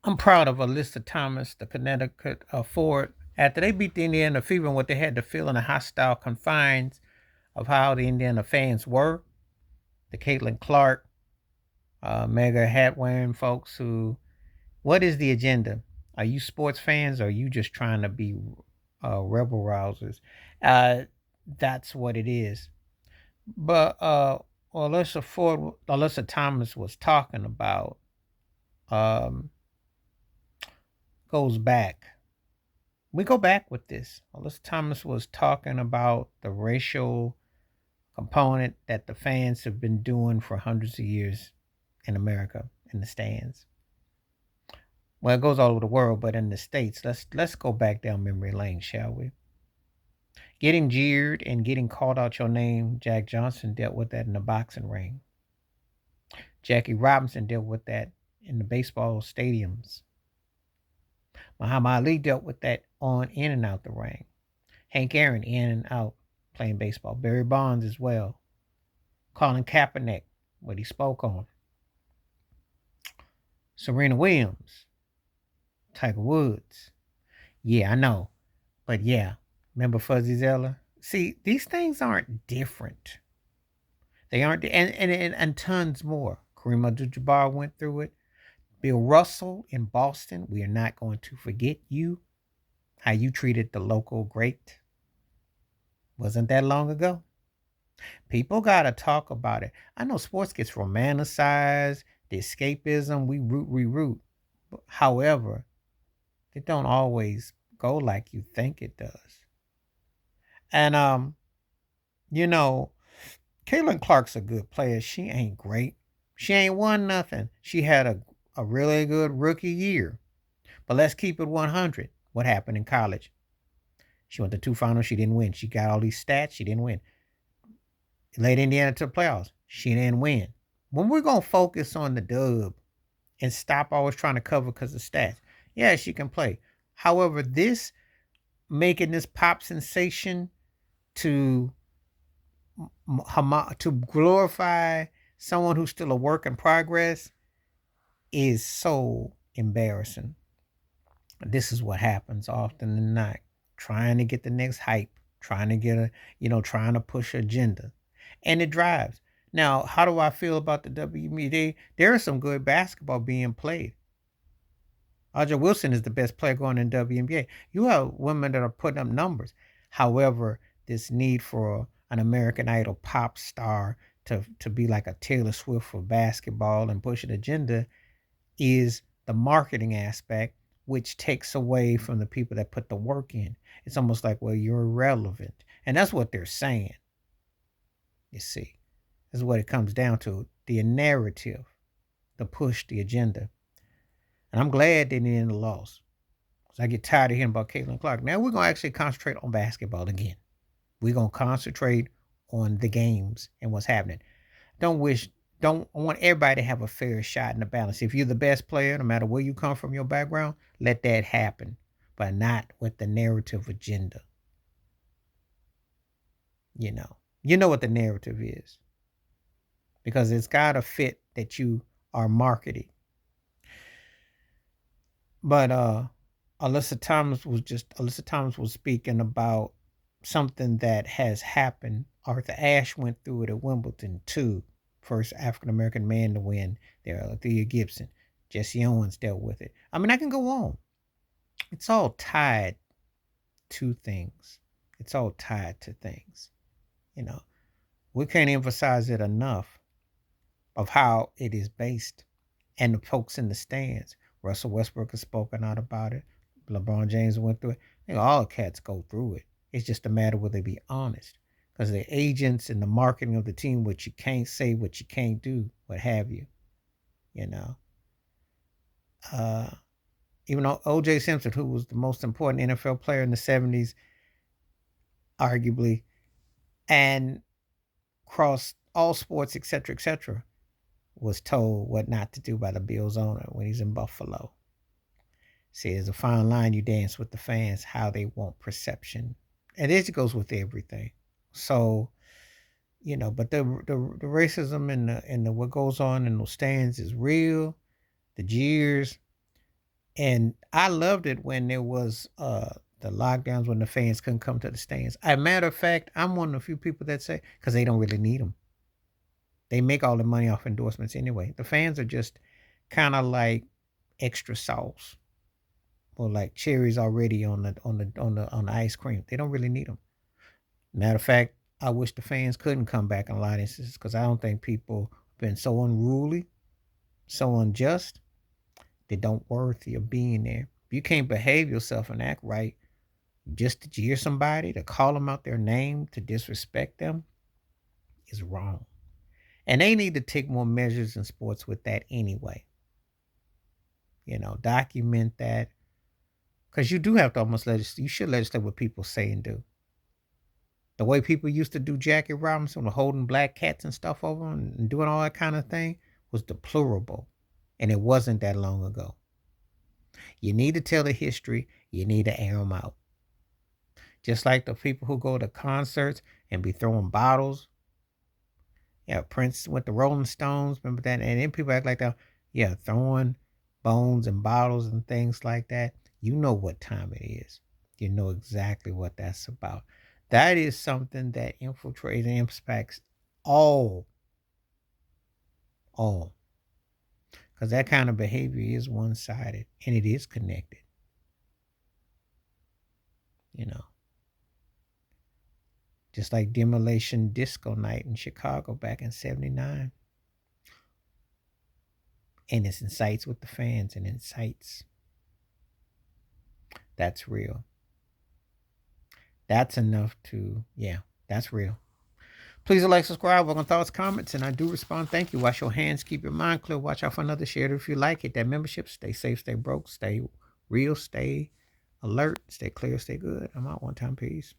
I'm proud of Alyssa Thomas, the Connecticut forward. After they beat the Indiana Fever and what they had to feel in the hostile confines of how the Indiana fans were, the Caitlin Clark, mega hat wearing folks who, what is the agenda? Are you sports fans or are you just trying to be rebel rousers? Uh, that's what it is. But Alyssa Thomas was talking about um, goes back. We go back with this. Alyssa Thomas was talking about the racial component that the fans have been doing for hundreds of years in America in the stands. Well, it goes all over the world, but in the states, let's go back down memory lane, shall we? Getting jeered and getting called out your name. Jack Johnson dealt with that in the boxing ring. Jackie Robinson dealt with that in the baseball stadiums. Muhammad Ali dealt with that on in and out the ring. Hank Aaron in and out playing baseball. Barry Bonds as well. Colin Kaepernick, what he spoke on. Serena Williams, Tiger Woods. Yeah, I know. But yeah, remember Fuzzy Zeller? See, these things aren't different. They aren't, and tons more. Kareem Abdul-Jabbar went through it. Bill Russell in Boston. We are not going to forget you. How you treated the local great. Wasn't that long ago? People got to talk about it. I know sports gets romanticized, the escapism, we root. However, it don't always go like you think it does. And you know, Caitlin Clark's a good player. She ain't great. She ain't won nothing. She had a really good rookie year. But let's keep it 100. What happened in college? She went to two finals. She didn't win. She got all these stats. She didn't win. Led Indiana to the playoffs. She didn't win. When we're going to focus on the dub and stop always trying to cover because of stats, yeah, she can play. However, this making this pop sensation to to glorify someone who's still a work in progress is so embarrassing. This is what happens often than not. Trying to get the next hype, trying to get trying to push agenda. And it drives. Now, how do I feel about the WNBA? There is some good basketball being played. Audrey Wilson is the best player going in WNBA. You have women that are putting up numbers. However, this need for an American Idol pop star to be like a Taylor Swift for basketball and push an agenda is the marketing aspect, which takes away from the people that put the work in. It's almost like, well, you're irrelevant. And that's what they're saying, you see. This is what it comes down to, the narrative, the push, the agenda. And I'm glad they didn't loss. Because I get tired of hearing about Caitlin Clark. Now we're going to actually concentrate on basketball again. We're going to concentrate on the games and what's happening. Don't want everybody to have a fair shot in the balance. If you're the best player, no matter where you come from, your background, let that happen, but not with the narrative agenda. You know what the narrative is because it's got to fit that you are marketing. But Alyssa Thomas was speaking about something that has happened. Arthur Ashe went through it at Wimbledon too. First African American man to win there, Thea Gibson. Jesse Owens dealt with it. I mean, I can go on. It's all tied to things. It's all tied to things. You know, we can't emphasize it enough of how it is based. And the folks in the stands, Russell Westbrook has spoken out about it. LeBron James went through it. All cats go through it. It's just a matter where they be honest. Because the agents and the marketing of the team, what you can't say, what you can't do, what have you. You know. Uh, Even though O.J. Simpson, who was the most important NFL player in the 70s, arguably, and across all sports, etc., was told what not to do by the Bills owner when he's in Buffalo. See, there's a fine line you dance with the fans, how they want perception. And this goes with everything. So, but the racism and the what goes on in those stands is real. The jeers, And I loved it when there was the lockdowns when the fans couldn't come to the stands. As a matter of fact, I'm one of the few people that say because they don't really need them. They make all the money off endorsements anyway. The fans are just kind of like extra sauce or like cherries already on the ice cream. They don't really need them. Matter of fact, I wish the fans couldn't come back in a lot of instances because I don't think people have been so unruly, so unjust, they don't worthy of being there. If you can't behave yourself and act right just to jeer somebody, to call them out their name, to disrespect them, is wrong. And they need to take more measures in sports with that anyway. Document that. Because you do have to almost you should legislate what people say and do. The way people used to do Jackie Robinson with holding black cats and stuff over and doing all that kind of thing was deplorable. And it wasn't that long ago. You need to tell the history. You need to air them out. Just like the people who go to concerts and be throwing bottles. Yeah, Prince with the Rolling Stones. Remember that? And then people act like that. Yeah, throwing bones and bottles and things like that. You know what time it is. You know exactly what that's about. That is something that infiltrates and impacts all. All. Because that kind of behavior is one sided and it is connected. You know. Just like Demolition Disco Night in Chicago back in 79. And it's incites with the fans and incites. That's real. That's enough to, yeah, that's real. Please like, subscribe, welcome thoughts, comments, and I do respond. Thank you. Wash your hands, keep your mind clear. Watch out for another. Share it if you like it. That membership. Stay safe, stay broke, stay real, stay alert, stay clear, stay good. I'm out one time. Peace.